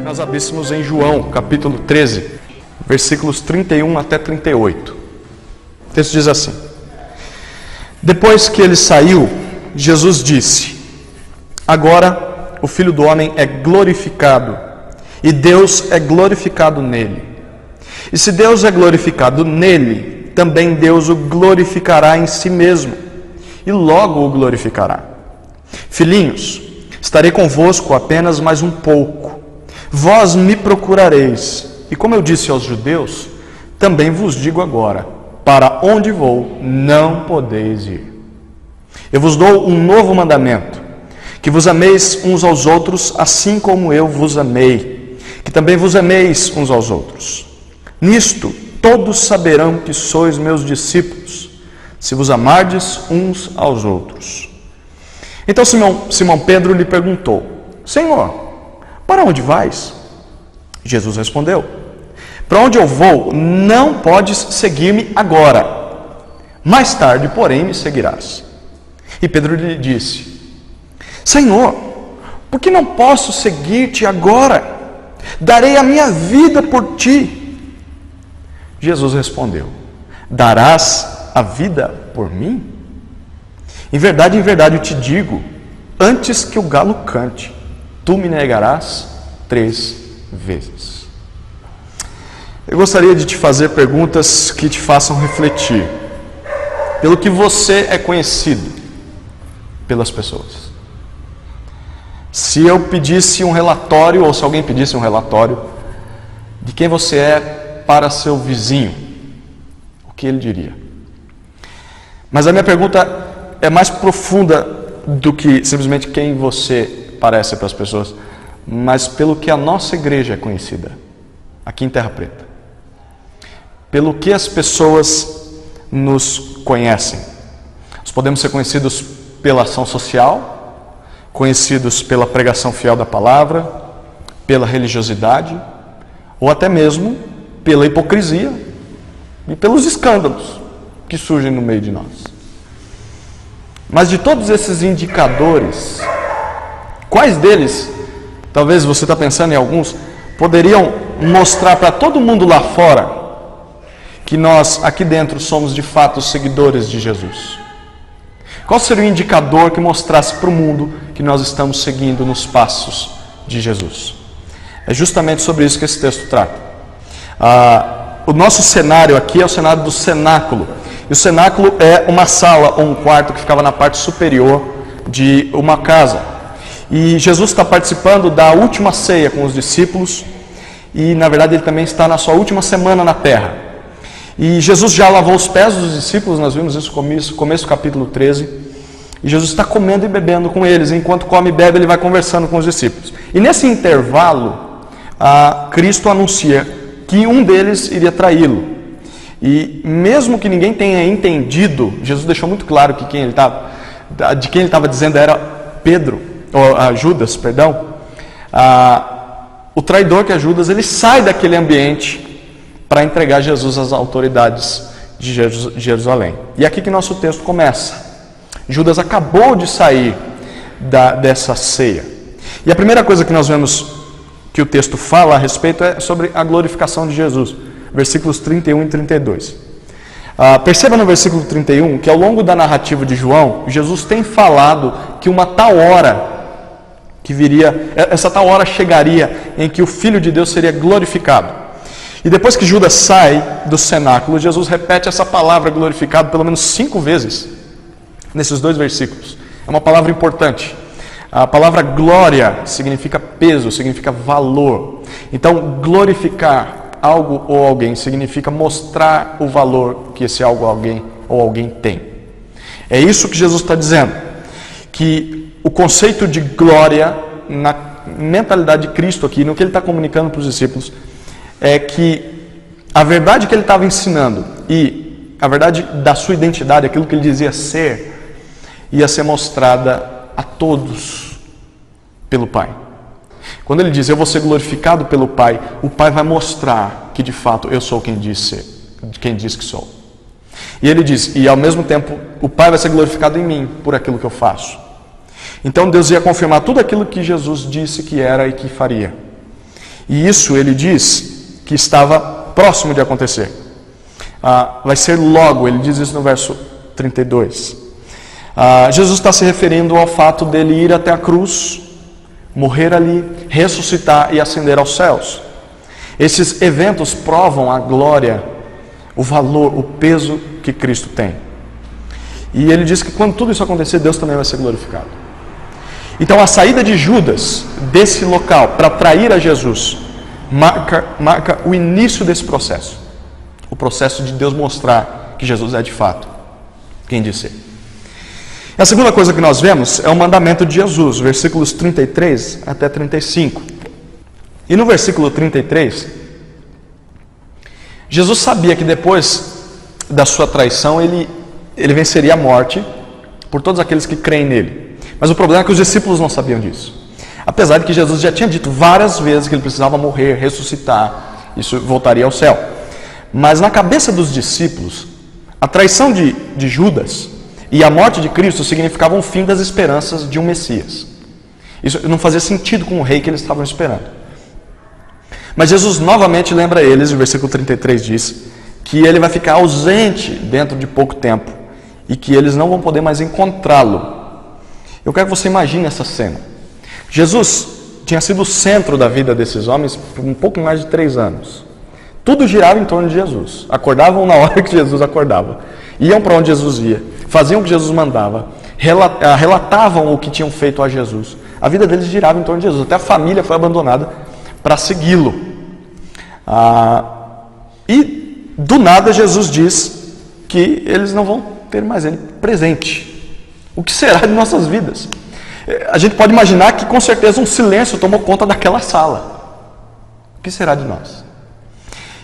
Nós abríssemos em João, capítulo 13, versículos 31 até 38. O texto diz assim: Depois que ele saiu, Jesus disse: Agora o Filho do Homem é glorificado, e Deus é glorificado nele. E se Deus é glorificado nele, também Deus o glorificará em si mesmo, e logo o glorificará. Filhinhos, estarei convosco apenas mais um pouco. Vós me procurareis, e como eu disse aos judeus, também vos digo agora: para onde vou, não podeis ir. Eu vos dou um novo mandamento, que vos ameis uns aos outros, assim como eu vos amei, que também vos ameis uns aos outros. Nisto, todos saberão que sois meus discípulos, se vos amardes uns aos outros. Então Simão Pedro lhe perguntou: Senhor, para onde vais? Jesus respondeu: Para onde eu vou, não podes seguir-me agora. Mais tarde, porém, me seguirás. E Pedro lhe disse: Senhor, por que não posso seguir-te agora? Darei a minha vida por ti. Jesus respondeu: Darás a vida por mim? Em verdade eu te digo, antes que o galo cante, tu me negarás 3 vezes. Eu gostaria de te fazer perguntas que te façam refletir. Pelo que você é conhecido pelas pessoas. Se eu pedisse um relatório, ou se alguém pedisse um relatório de quem você é para seu vizinho, o que ele diria? Mas a minha pergunta é mais profunda do que simplesmente quem você parece para as pessoas, mas pelo que a nossa igreja é conhecida, aqui em Terra Preta. Pelo que as pessoas nos conhecem. Nós podemos ser conhecidos pela ação social, conhecidos pela pregação fiel da palavra, pela religiosidade, ou até mesmo pela hipocrisia e pelos escândalos que surgem no meio de nós. Mas de todos esses indicadores, quais deles, talvez você está pensando em alguns, poderiam mostrar para todo mundo lá fora que nós aqui dentro somos de fato seguidores de Jesus? Qual seria o indicador que mostrasse para o mundo que nós estamos seguindo nos passos de Jesus? É justamente sobre isso que esse texto trata. O nosso cenário aqui é o cenário do cenáculo. E o cenáculo é uma sala ou um quarto que ficava na parte superior de uma casa. E Jesus está participando da última ceia com os discípulos. E na verdade ele também está na sua última semana na terra. E Jesus já lavou os pés dos discípulos, nós vimos isso no começo do capítulo 13. E Jesus está comendo e bebendo com eles. Enquanto come e bebe, ele vai conversando com os discípulos. E nesse intervalo, Cristo anuncia que um deles iria traí-lo. E mesmo que ninguém tenha entendido, Jesus deixou muito claro que de quem ele estava dizendo era Judas, perdão. O traidor que é Judas, ele sai daquele ambiente para entregar Jesus às autoridades de Jerusalém. E é aqui que nosso texto começa. Judas acabou de sair dessa ceia. E a primeira coisa que nós vemos que o texto fala a respeito é sobre a glorificação de Jesus. Versículos 31 e 32. Perceba no versículo 31 que ao longo da narrativa de João, Jesus tem falado que uma tal hora que viria, essa tal hora chegaria em que o Filho de Deus seria glorificado. E depois que Judas sai do cenáculo, Jesus repete essa palavra glorificado pelo menos 5 vezes nesses 2 versículos. É uma palavra importante. A palavra glória significa peso, significa valor. Então, glorificar algo ou alguém significa mostrar o valor que esse algo ou alguém tem. É isso que Jesus está dizendo. Que o conceito de glória, na mentalidade de Cristo aqui, no que ele está comunicando para os discípulos, é que a verdade que ele estava ensinando e a verdade da sua identidade, aquilo que ele dizia ser, ia ser mostrada a todos pelo Pai. Quando ele diz, eu vou ser glorificado pelo Pai, o Pai vai mostrar que de fato eu sou quem diz que sou. E ele diz, e ao mesmo tempo o Pai vai ser glorificado em mim por aquilo que eu faço. Então Deus ia confirmar tudo aquilo que Jesus disse que era e que faria. E isso ele diz que estava próximo de acontecer. Vai ser logo, ele diz isso no verso 32. Jesus está se referindo ao fato dele ir até a cruz, morrer ali, ressuscitar e ascender aos céus. Esses eventos provam a glória, o valor, o peso que Cristo tem. E ele diz que quando tudo isso acontecer, Deus também vai ser glorificado. Então a saída de Judas desse local para trair a Jesus marca o início desse processo. O processo de Deus mostrar que Jesus é de fato quem diz ser. E a segunda coisa que nós vemos é o mandamento de Jesus, versículos 33 até 35. E no versículo 33, Jesus sabia que depois da sua traição ele venceria a morte por todos aqueles que creem nele. Mas o problema é que os discípulos não sabiam disso. Apesar de que Jesus já tinha dito várias vezes que ele precisava morrer, ressuscitar, isso voltaria ao céu. Mas na cabeça dos discípulos, a traição de Judas e a morte de Cristo significavam o fim das esperanças de um Messias. Isso não fazia sentido com o rei que eles estavam esperando. Mas Jesus novamente lembra eles, o versículo 33 diz, que ele vai ficar ausente dentro de pouco tempo e que eles não vão poder mais encontrá-lo. Eu quero que você imagine essa cena. Jesus tinha sido o centro da vida desses homens por um pouco mais de 3 anos. Tudo girava em torno de Jesus. Acordavam na hora que Jesus acordava. Iam para onde Jesus ia. Faziam o que Jesus mandava. Relatavam o que tinham feito a Jesus. A vida deles girava em torno de Jesus. Até a família foi abandonada para segui-lo. E do nada Jesus diz que eles não vão ter mais ele presente. O que será de nossas vidas? A gente pode imaginar que com certeza um silêncio tomou conta daquela sala. O que será de nós?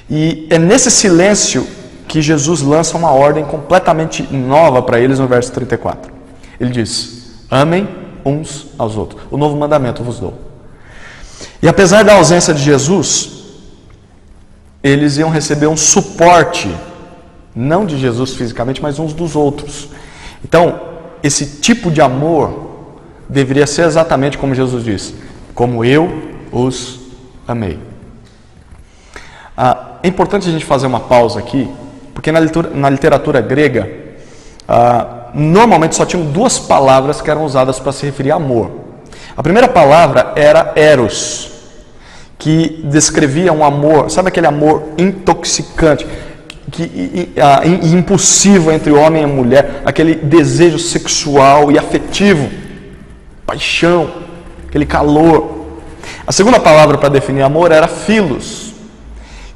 E é nesse silêncio que Jesus lança uma ordem completamente nova para eles no verso 34. Ele diz: amem uns aos outros. O novo mandamento vos dou. E apesar da ausência de Jesus, eles iam receber um suporte, não de Jesus fisicamente, mas uns dos outros. Então, esse tipo de amor deveria ser exatamente como Jesus disse: como eu os amei. É importante a gente fazer uma pausa aqui, porque na literatura grega, normalmente só tinham 2 palavras que eram usadas para se referir a amor. A primeira palavra era eros, que descrevia um amor, sabe aquele amor intoxicante, e impulsivo entre o homem e a mulher, aquele desejo sexual e afetivo, paixão, aquele calor. A segunda palavra para definir amor era philos,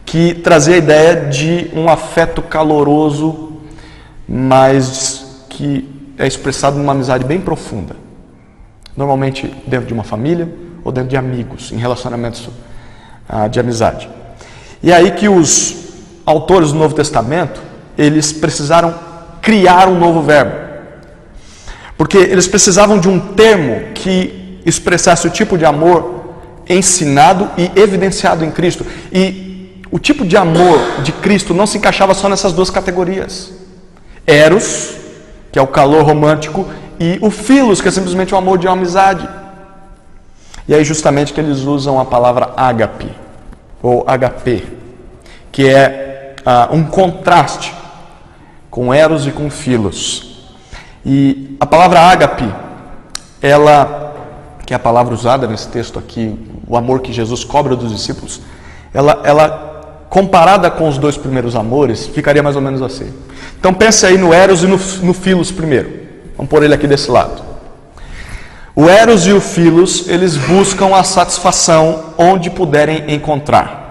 que trazia a ideia de um afeto caloroso, mas que é expressado numa amizade bem profunda, normalmente dentro de uma família ou dentro de amigos, em relacionamentos de amizade. E aí que os autores do Novo Testamento, eles precisaram criar um novo verbo, porque eles precisavam de um termo que expressasse o tipo de amor ensinado e evidenciado em Cristo. E o tipo de amor de Cristo não se encaixava só nessas 2 categorias: eros, que é o calor romântico, e o philos, que é simplesmente um amor de uma amizade. E aí justamente que eles usam a palavra ágape, ou HP, que é um contraste com eros e com philos. E a palavra ágape, ela, que é a palavra usada nesse texto aqui, o amor que Jesus cobra dos discípulos, ela comparada com os 2 primeiros amores, ficaria mais ou menos assim. Então pense aí no eros e no philos primeiro. Vamos pôr ele aqui desse lado. O eros e o philos, eles buscam a satisfação onde puderem encontrar.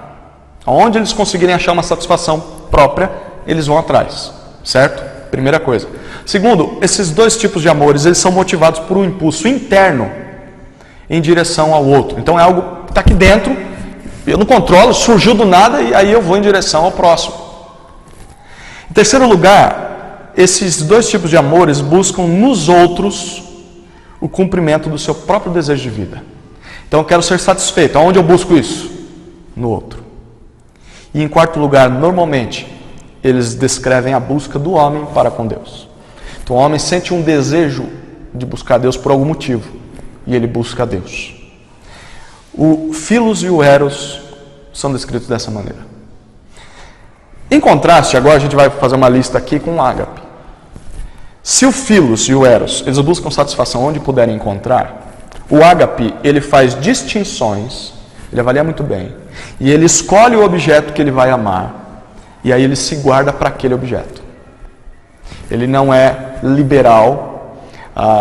Onde eles conseguirem achar uma satisfação própria, eles vão atrás, certo? Primeira coisa. Segundo, esses 2 tipos de amores, eles são motivados por um impulso interno em direção ao outro. Então é algo que está aqui dentro, eu não controlo, surgiu do nada e aí eu vou em direção ao próximo. Em terceiro lugar, esses 2 tipos de amores buscam nos outros o cumprimento do seu próprio desejo de vida. Então eu quero ser satisfeito. Aonde eu busco isso? No outro. E em quarto lugar, normalmente, eles descrevem a busca do homem para com Deus. Então o homem sente um desejo de buscar Deus por algum motivo, e ele busca Deus. O philos e o eros são descritos dessa maneira. Em contraste, agora a gente vai fazer uma lista aqui com o ágape. Se o Philos e o Eros, eles buscam satisfação onde puderem encontrar, o ágape, ele faz distinções, ele avalia muito bem, e ele escolhe o objeto que ele vai amar, e aí ele se guarda para aquele objeto. Ele não é liberal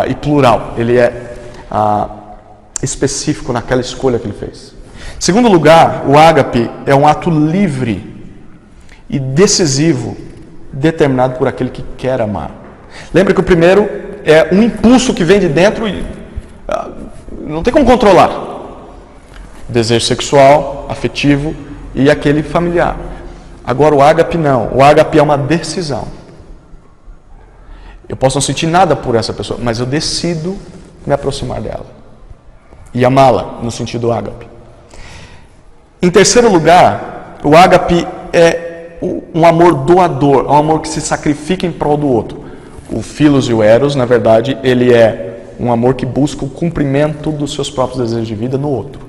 e plural, ele é específico naquela escolha que ele fez. Em segundo lugar, o ágape é um ato livre e decisivo, determinado por aquele que quer amar. Lembra que o primeiro é um impulso que vem de dentro e não tem como controlar. Desejo sexual, afetivo e aquele familiar. Agora o ágape não. O ágape é uma decisão. Eu posso não sentir nada por essa pessoa, mas eu decido me aproximar dela e amá-la no sentido ágape. Em terceiro lugar, o ágape é um amor doador, um amor que se sacrifica em prol do outro. O Philos e o Eros, na verdade, ele é um amor que busca o cumprimento dos seus próprios desejos de vida no outro.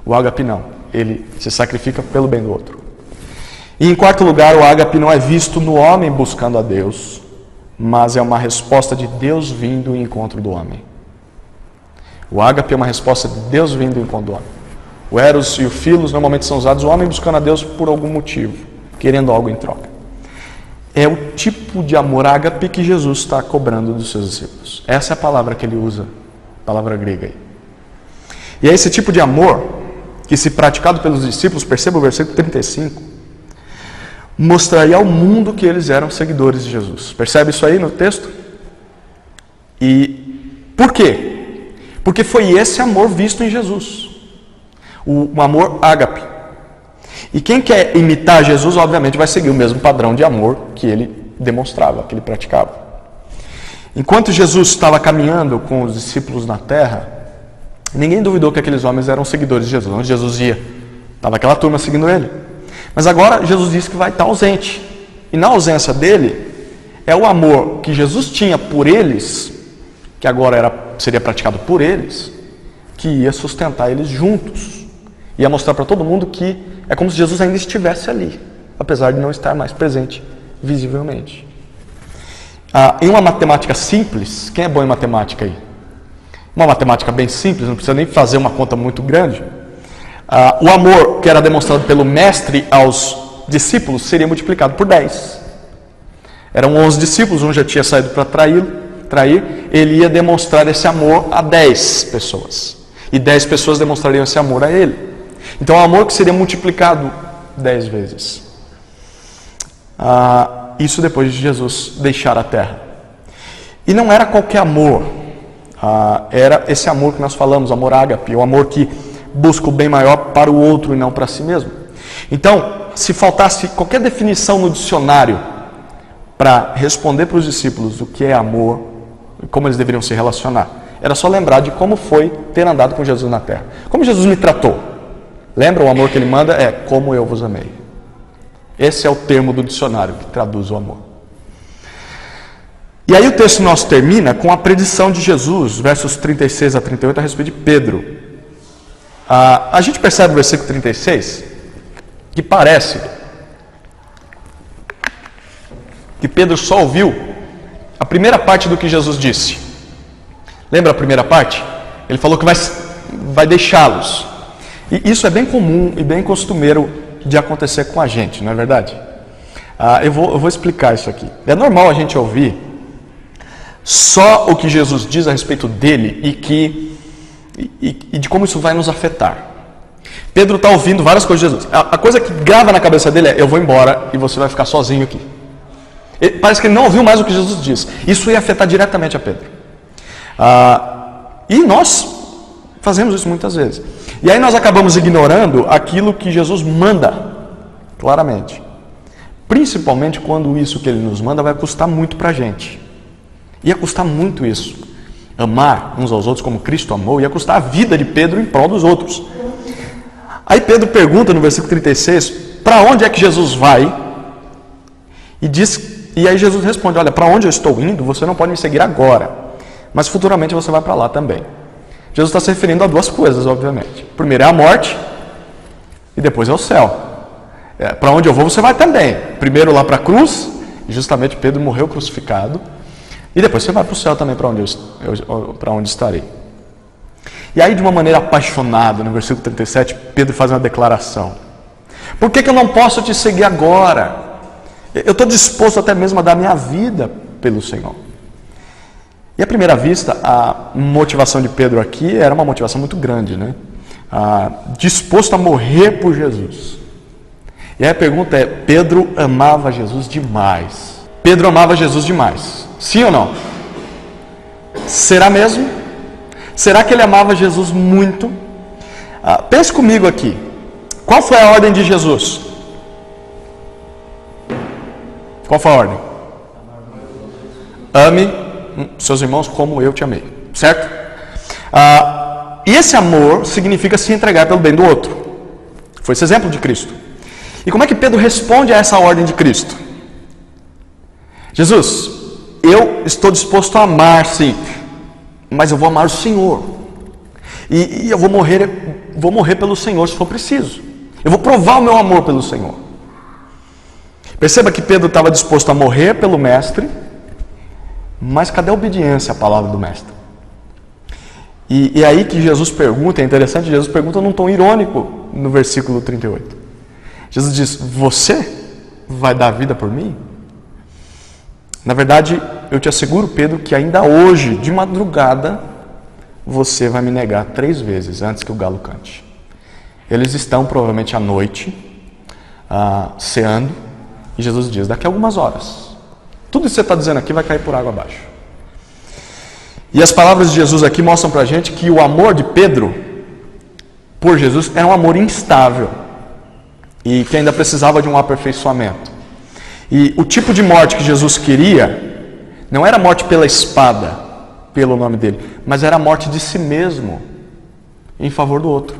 O ágape não, ele se sacrifica pelo bem do outro. E em quarto lugar, o ágape não é visto no homem buscando a Deus, mas é uma resposta de Deus vindo em encontro do homem. O ágape é uma resposta de Deus vindo em encontro do homem. O Eros e o Philos normalmente são usados o homem buscando a Deus por algum motivo, querendo algo em troca. É o tipo de amor ágape que Jesus está cobrando dos seus discípulos. Essa é a palavra que ele usa, a palavra grega aí. E é esse tipo de amor que, se praticado pelos discípulos, perceba o versículo 35, mostraria ao mundo que eles eram seguidores de Jesus. Percebe isso aí no texto? E por quê? Porque foi esse amor visto em Jesus. O amor ágape. E quem quer imitar Jesus, obviamente, vai seguir o mesmo padrão de amor que ele demonstrava, que ele praticava. Enquanto Jesus estava caminhando com os discípulos na terra, ninguém duvidou que aqueles homens eram seguidores de Jesus. Onde Jesus ia, estava aquela turma seguindo ele. Mas agora Jesus disse que vai estar ausente. E na ausência dele, é o amor que Jesus tinha por eles, que agora seria praticado por eles, que ia sustentar eles juntos. Ia mostrar para todo mundo que é como se Jesus ainda estivesse ali, apesar de não estar mais presente visivelmente. Em uma matemática simples, quem é bom em matemática aí? Uma matemática bem simples, não precisa nem fazer uma conta muito grande. O amor que era demonstrado pelo mestre aos discípulos seria multiplicado por 10. Eram 11 discípulos, um já tinha saído para trair, ele ia demonstrar esse amor a 10 pessoas. E 10 pessoas demonstrariam esse amor a ele. Então, é um amor que seria multiplicado 10 vezes. Isso depois de Jesus deixar a terra. E não era qualquer amor. Era esse amor que nós falamos, amor ágape, o amor que busca o bem maior para o outro e não para si mesmo. Então, se faltasse qualquer definição no dicionário para responder para os discípulos o que é amor e como eles deveriam se relacionar, era só lembrar de como foi ter andado com Jesus na terra. Como Jesus me tratou. Lembra, o amor que ele manda é como eu vos amei. Esse é o termo do dicionário que traduz o amor. E aí o texto nosso termina com a predição de Jesus, versos 36 a 38, a respeito de Pedro. A gente percebe no versículo 36 que parece que Pedro só ouviu a primeira parte do que Jesus disse. Lembra a primeira parte? Ele falou que vai deixá-los. E isso é bem comum e bem costumeiro de acontecer com a gente, não é verdade? Eu vou explicar isso aqui. É normal a gente ouvir só o que Jesus diz a respeito dele e de como isso vai nos afetar. Pedro está ouvindo várias coisas de Jesus. A coisa que grava na cabeça dele é: eu vou embora e você vai ficar sozinho aqui. Parece que ele não ouviu mais o que Jesus disse. Isso ia afetar diretamente a Pedro. E nós fazemos isso muitas vezes. E aí nós acabamos ignorando aquilo que Jesus manda, claramente. Principalmente quando isso que ele nos manda vai custar muito para a gente. Ia custar muito isso. Amar uns aos outros como Cristo amou, ia custar a vida de Pedro em prol dos outros. Aí Pedro pergunta no versículo 36, para onde é que Jesus vai? E aí Jesus responde: olha, para onde eu estou indo, você não pode me seguir agora, mas futuramente você vai para lá também. Jesus está se referindo a duas coisas, obviamente. Primeiro é a morte, e depois é o céu. Para onde eu vou, você vai também. Primeiro lá para a cruz, e justamente Pedro morreu crucificado, e depois você vai para o céu também, para onde estarei. E aí, de uma maneira apaixonada, no versículo 37, Pedro faz uma declaração. Por que eu não posso te seguir agora? Eu estou disposto até mesmo a dar minha vida pelo Senhor. E à primeira vista, a motivação de Pedro aqui era uma motivação muito grande, né? Disposto a morrer por Jesus. E aí a pergunta é, Pedro amava Jesus demais. Pedro amava Jesus demais. Sim ou não? Será mesmo? Será que ele amava Jesus muito? Pense comigo aqui. Qual foi a ordem de Jesus? Qual foi a ordem? Ame seus irmãos como eu te amei. Certo? E esse amor significa se entregar pelo bem do outro. Foi esse exemplo de Cristo. E como é que Pedro responde a essa ordem de Cristo? Jesus, eu estou disposto a amar, sim, mas eu vou amar o Senhor. E eu vou morrer pelo Senhor se for preciso. Eu vou provar o meu amor pelo Senhor. Perceba que Pedro estava disposto a morrer pelo Mestre, mas cadê a obediência à palavra do Mestre? E aí que Jesus pergunta, é interessante, Jesus pergunta num tom irônico no versículo 38. Jesus diz, você vai dar a vida por mim? Na verdade, eu te asseguro, Pedro, que ainda hoje, de madrugada, você vai me negar 3 vezes antes que o galo cante. Eles estão provavelmente à noite, ceando, e Jesus diz, daqui a algumas horas, tudo isso que você está dizendo aqui vai cair por água abaixo. E as palavras de Jesus aqui mostram para a gente que o amor de Pedro por Jesus era um amor instável e que ainda precisava de um aperfeiçoamento. E o tipo de morte que Jesus queria não era morte pela espada, pelo nome dele, mas era a morte de si mesmo em favor do outro.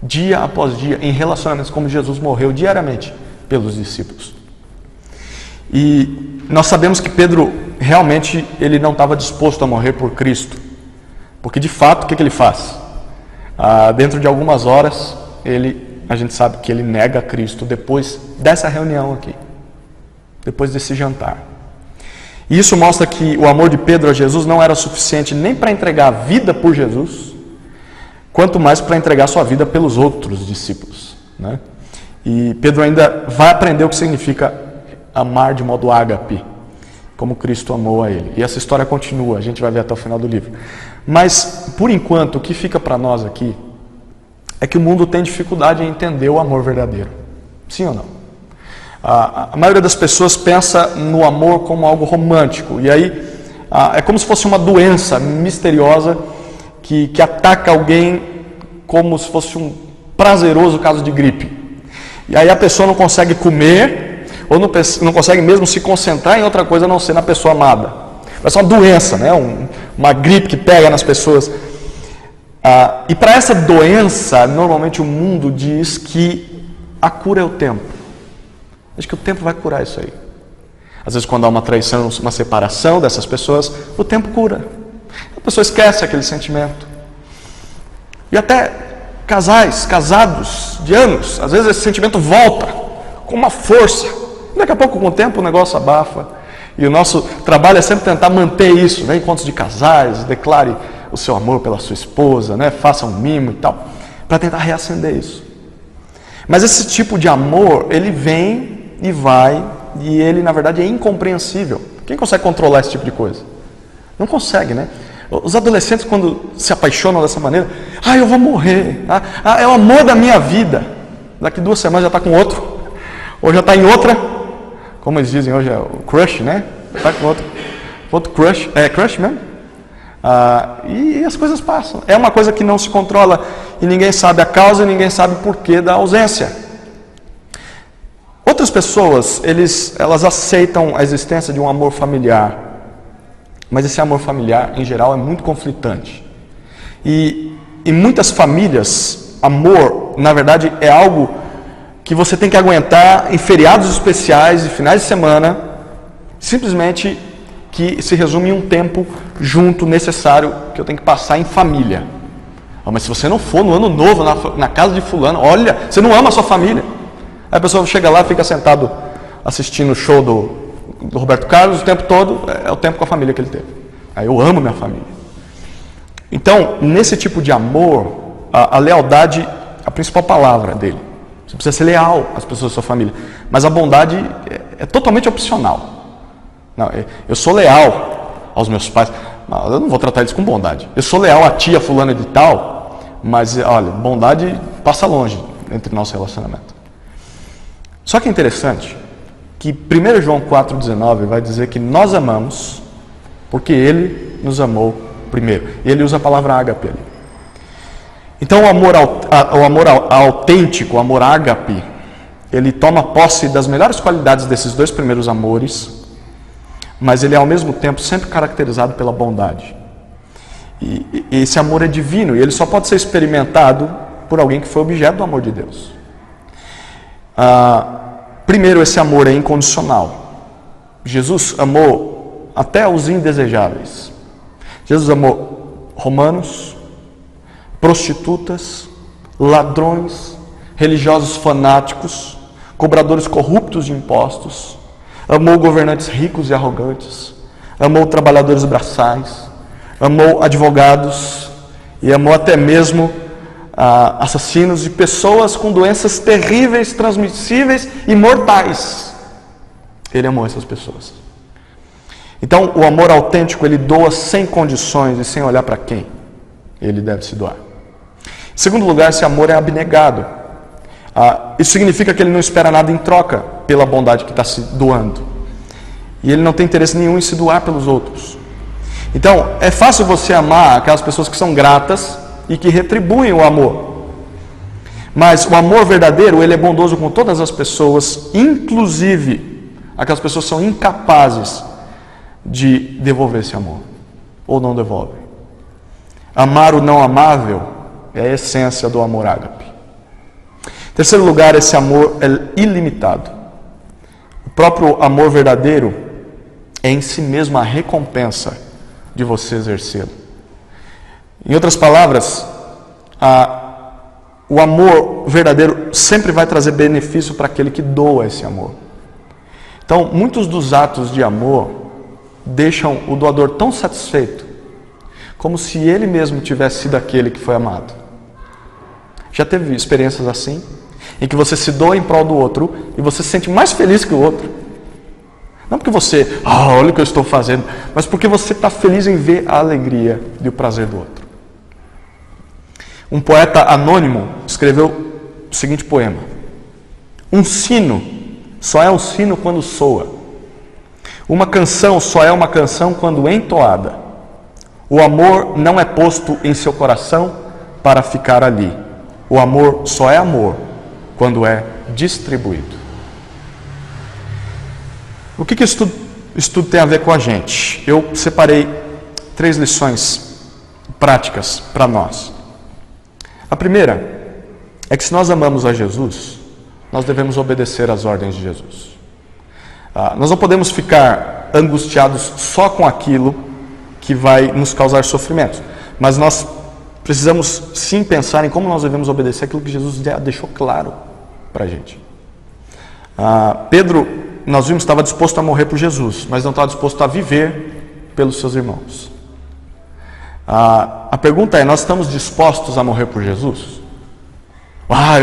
Dia após dia, em relacionamentos, como Jesus morreu diariamente pelos discípulos. E nós sabemos que Pedro realmente ele não estava disposto a morrer por Cristo, porque de fato o que ele faz? Dentro de algumas horas a gente sabe que ele nega Cristo depois dessa reunião aqui, depois desse jantar. E isso mostra que o amor de Pedro a Jesus não era suficiente nem para entregar a vida por Jesus, quanto mais para entregar sua vida pelos outros discípulos, né? E Pedro ainda vai aprender o que significa amar de modo ágape, como Cristo amou a ele. E essa história continua, a gente vai ver até o final do livro. Mas, por enquanto, o que fica para nós aqui é que o mundo tem dificuldade em entender o amor verdadeiro. Sim ou não? A maioria das pessoas pensa no amor como algo romântico. E aí é como se fosse uma doença misteriosa que ataca alguém como se fosse um prazeroso caso de gripe. E aí a pessoa não consegue comer ou não consegue mesmo se concentrar em outra coisa a não ser na pessoa amada. Vai ser uma doença, né? Uma gripe que pega nas pessoas. E para essa doença, normalmente o mundo diz que a cura é o tempo. Acho que o tempo vai curar isso aí. Às vezes quando há uma traição, uma separação dessas pessoas, o tempo cura. A pessoa esquece aquele sentimento. E até casados de anos, às vezes esse sentimento volta com uma força. Daqui a pouco, com o tempo, o negócio abafa. E o nosso trabalho é sempre tentar manter isso, né? Encontros de casais, declare o seu amor pela sua esposa, né? Faça um mimo e tal, para tentar reacender isso. Mas esse tipo de amor, ele vem e vai, e ele, na verdade, é incompreensível. Quem consegue controlar esse tipo de coisa? Não consegue, né? Os adolescentes, quando se apaixonam dessa maneira, eu vou morrer, é o amor da minha vida. Daqui 2 semanas já está com outro, ou já está em outra, como eles dizem hoje, é o crush, né? Está com outro crush, é crush mesmo? E as coisas passam. É uma coisa que não se controla e ninguém sabe a causa e ninguém sabe o porquê da ausência. Outras pessoas, elas aceitam a existência de um amor familiar, mas esse amor familiar, em geral, é muito conflitante. E em muitas famílias, amor, na verdade, é algo que você tem que aguentar em feriados especiais e finais de semana, simplesmente que se resume em um tempo junto necessário que eu tenho que passar em família. Mas se você não for no ano novo, na casa de fulano, olha, você não ama a sua família. Aí a pessoa chega lá, fica sentado assistindo o show do Roberto Carlos o tempo todo, é o tempo com a família que ele teve. Aí eu amo minha família. Então, nesse tipo de amor, a lealdade é a principal palavra dele. Você precisa ser leal às pessoas da sua família. Mas a bondade é totalmente opcional. Não, eu sou leal aos meus pais, mas eu não vou tratar eles com bondade. Eu sou leal à tia fulana de tal, mas olha, bondade passa longe entre nosso relacionamento. Só que é interessante que 1 João 4,19 vai dizer que nós amamos porque Ele nos amou primeiro. E ele usa a palavra ágape ali. Então o amor autêntico, o amor ágape, ele toma posse das melhores qualidades desses dois primeiros amores, mas ele é ao mesmo tempo sempre caracterizado pela bondade. E esse amor é divino e ele só pode ser experimentado por alguém que foi objeto do amor de Deus. Primeiro, esse amor é incondicional. Jesus amou até os indesejáveis. Jesus amou romanos, prostitutas, ladrões, religiosos fanáticos, cobradores corruptos de impostos, amou governantes ricos e arrogantes, amou trabalhadores braçais, amou advogados e amou até mesmo assassinos e pessoas com doenças terríveis, transmissíveis e mortais. Ele amou essas pessoas. Então, o amor autêntico, ele doa sem condições e sem olhar para quem ele deve se doar. Em segundo lugar, esse amor é abnegado. Isso significa que ele não espera nada em troca pela bondade que está se doando. E ele não tem interesse nenhum em se doar pelos outros. Então, é fácil você amar aquelas pessoas que são gratas e que retribuem o amor. Mas o amor verdadeiro, ele é bondoso com todas as pessoas, inclusive aquelas pessoas que são incapazes de devolver esse amor, ou não devolvem. Amar o não amável é a essência do amor ágape. Em terceiro lugar, esse amor é ilimitado. O próprio amor verdadeiro é em si mesmo a recompensa de você exercê-lo. Em outras palavras, o amor verdadeiro sempre vai trazer benefício para aquele que doa esse amor. Então, muitos dos atos de amor deixam o doador tão satisfeito, como se ele mesmo tivesse sido aquele que foi amado. Já teve experiências assim? Em que você se doa em prol do outro e você se sente mais feliz que o outro? Não porque você, olha o que eu estou fazendo, mas porque você está feliz em ver a alegria e o prazer do outro. Um poeta anônimo escreveu o seguinte poema: um sino só é um sino quando soa. Uma canção só é uma canção quando entoada. O amor não é posto em seu coração para ficar ali. O amor só é amor quando é distribuído. O que isso tudo tem a ver com a gente? Eu separei 3 lições práticas para nós. A primeira é que se nós amamos a Jesus, nós devemos obedecer às ordens de Jesus. Nós não podemos ficar angustiados só com aquilo que vai nos causar sofrimento, mas nós precisamos sim pensar em como nós devemos obedecer aquilo que Jesus já deixou claro para a gente. Pedro, nós vimos, estava disposto a morrer por Jesus, mas não estava disposto a viver pelos seus irmãos. A pergunta é, nós estamos dispostos a morrer por Jesus?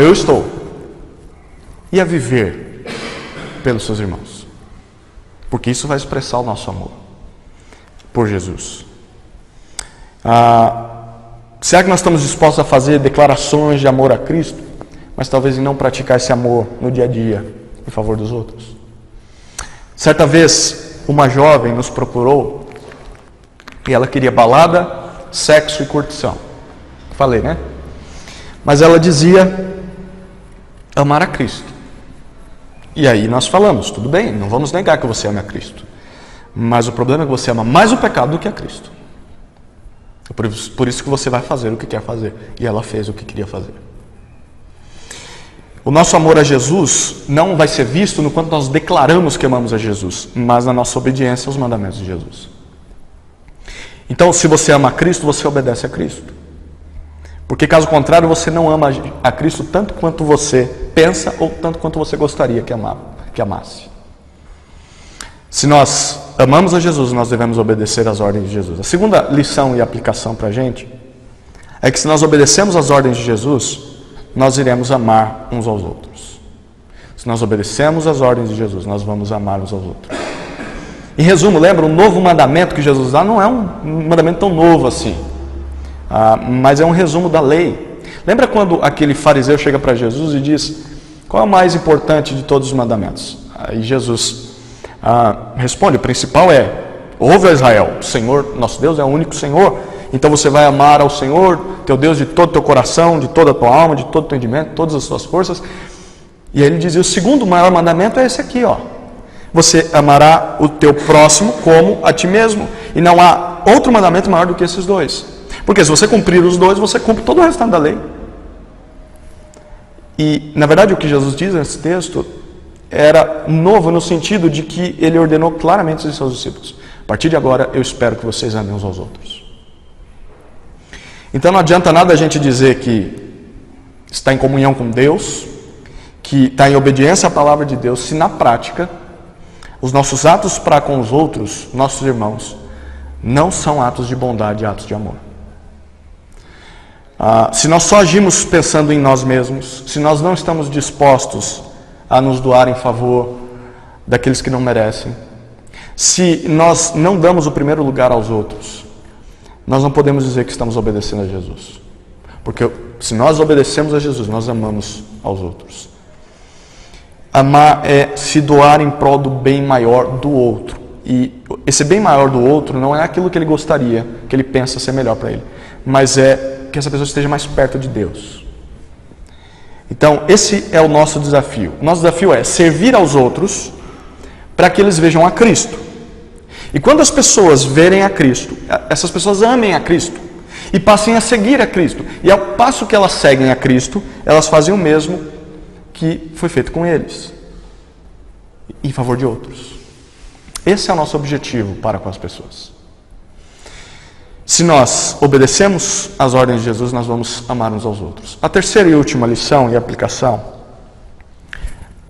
Eu estou. E a viver pelos seus irmãos? Porque isso vai expressar o nosso amor por Jesus. Será que nós estamos dispostos a fazer declarações de amor a Cristo, mas talvez em não praticar esse amor no dia a dia, em favor dos outros? Certa vez, uma jovem nos procurou e ela queria balada, sexo e curtição. Falei, né? Mas ela dizia amar a Cristo. E aí nós falamos, tudo bem, não vamos negar que você ama a Cristo. Mas o problema é que você ama mais o pecado do que a Cristo. É por isso que você vai fazer o que quer fazer. E ela fez o que queria fazer. O nosso amor a Jesus não vai ser visto no quanto nós declaramos que amamos a Jesus, mas na nossa obediência aos mandamentos de Jesus. Então, se você ama a Cristo, você obedece a Cristo. Porque caso contrário, você não ama a Cristo tanto quanto você pensa ou tanto quanto você gostaria que amasse. Se nós amamos a Jesus, nós devemos obedecer às ordens de Jesus. A segunda lição e aplicação para a gente é que se nós obedecemos às ordens de Jesus, nós iremos amar uns aos outros. Se nós obedecemos às ordens de Jesus, nós vamos amar uns aos outros. Em resumo, lembra, o novo mandamento que Jesus dá não é um mandamento tão novo assim, mas é um resumo da lei. Lembra quando aquele fariseu chega para Jesus e diz: qual é o mais importante de todos os mandamentos? Aí Jesus responde: o principal é: ouve, Israel, o Senhor, nosso Deus é o único Senhor, então você vai amar ao Senhor, teu Deus, de todo o teu coração, de toda a tua alma, de todo o teu entendimento, de todas as suas forças. E aí ele dizia: o segundo maior mandamento é esse aqui, ó. Você amará o teu próximo como a ti mesmo. E não há outro mandamento maior do que esses dois. Porque se você cumprir os dois, você cumpre todo o restante da lei. E, na verdade, o que Jesus diz nesse texto era novo no sentido de que ele ordenou claramente aos seus discípulos: a partir de agora, eu espero que vocês amem uns aos outros. Então não adianta nada a gente dizer que está em comunhão com Deus, que está em obediência à palavra de Deus, se na prática os nossos atos para com os outros, nossos irmãos, não são atos de bondade, atos de amor. Se nós só agimos pensando em nós mesmos, se nós não estamos dispostos a nos doar em favor daqueles que não merecem, se nós não damos o primeiro lugar aos outros, nós não podemos dizer que estamos obedecendo a Jesus. Porque se nós obedecemos a Jesus, nós amamos aos outros. Amar é se doar em prol do bem maior do outro. E esse bem maior do outro não é aquilo que ele gostaria, que ele pensa ser melhor para ele, mas é que essa pessoa esteja mais perto de Deus. Então, esse é o nosso desafio. O nosso desafio é servir aos outros para que eles vejam a Cristo. E quando as pessoas verem a Cristo, essas pessoas amem a Cristo e passem a seguir a Cristo. E ao passo que elas seguem a Cristo, elas fazem o mesmo que foi feito com eles, em favor de outros. Esse é o nosso objetivo para com as pessoas. Se nós obedecemos às ordens de Jesus, nós vamos amar uns aos outros. A terceira e última lição e aplicação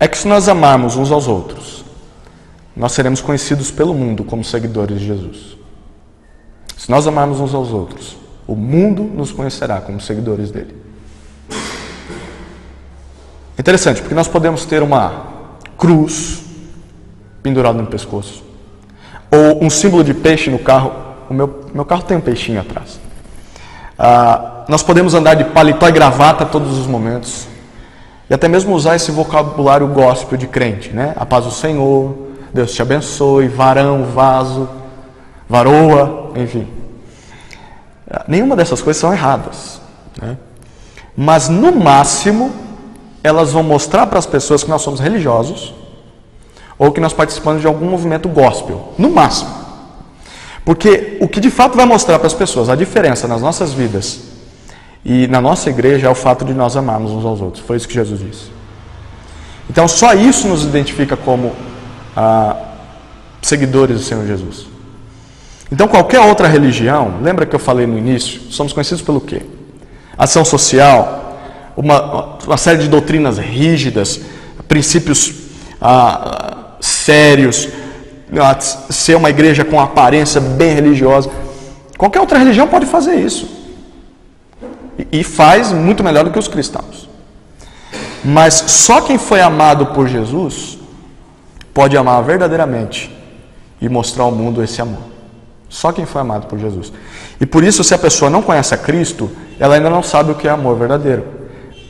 é que se nós amarmos uns aos outros, nós seremos conhecidos pelo mundo como seguidores de Jesus. Se nós amarmos uns aos outros, o mundo nos conhecerá como seguidores dele. Interessante, porque nós podemos ter uma cruz pendurada no pescoço, ou um símbolo de peixe no carro. O meu carro tem um peixinho atrás. Nós podemos andar de paletó e gravata a todos os momentos, e até mesmo usar esse vocabulário gospel de crente, né? A paz do Senhor, Deus te abençoe, varão, vaso, varoa, enfim. Nenhuma dessas coisas são erradas, né? Mas no máximo elas vão mostrar para as pessoas que nós somos religiosos ou que nós participamos de algum movimento gospel, no máximo. Porque o que de fato vai mostrar para as pessoas a diferença nas nossas vidas e na nossa igreja é o fato de nós amarmos uns aos outros. Foi isso que Jesus disse. Então só isso nos identifica como seguidores do Senhor Jesus. Então qualquer outra religião, lembra que eu falei no início, somos conhecidos pelo quê? Ação social, uma série de doutrinas rígidas, princípios sérios, ser uma igreja com aparência bem religiosa. Qualquer outra religião pode fazer isso. E faz muito melhor do que os cristãos. Mas só quem foi amado por Jesus pode amar verdadeiramente e mostrar ao mundo esse amor. Só quem foi amado por Jesus. E por isso, se a pessoa não conhece a Cristo, ela ainda não sabe o que é amor verdadeiro.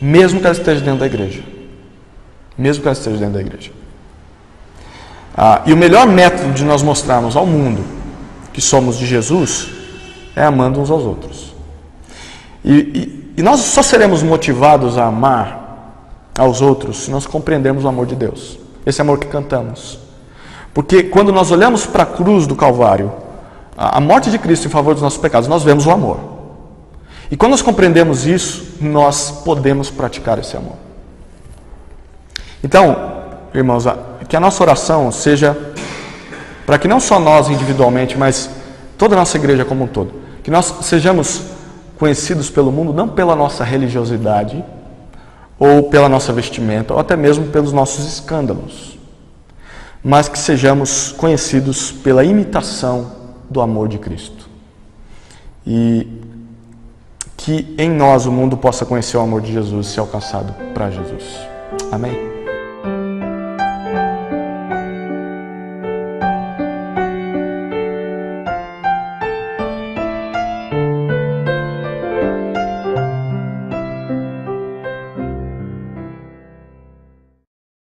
Mesmo que ela esteja dentro da igreja. Mesmo que ela esteja dentro da igreja. E o melhor método de nós mostrarmos ao mundo que somos de Jesus é amando uns aos outros. E nós só seremos motivados a amar aos outros se nós compreendermos o amor de Deus. Esse amor que cantamos. Porque quando nós olhamos para a cruz do Calvário, a morte de Cristo em favor dos nossos pecados, nós vemos o amor. E quando nós compreendemos isso, nós podemos praticar esse amor. Então, irmãos, que a nossa oração seja para que não só nós individualmente, mas toda a nossa igreja como um todo, que nós sejamos conhecidos pelo mundo não pela nossa religiosidade, ou pela nossa vestimenta, ou até mesmo pelos nossos escândalos, mas que sejamos conhecidos pela imitação do amor de Cristo. E que em nós o mundo possa conhecer o amor de Jesus e ser alcançado para Jesus. Amém?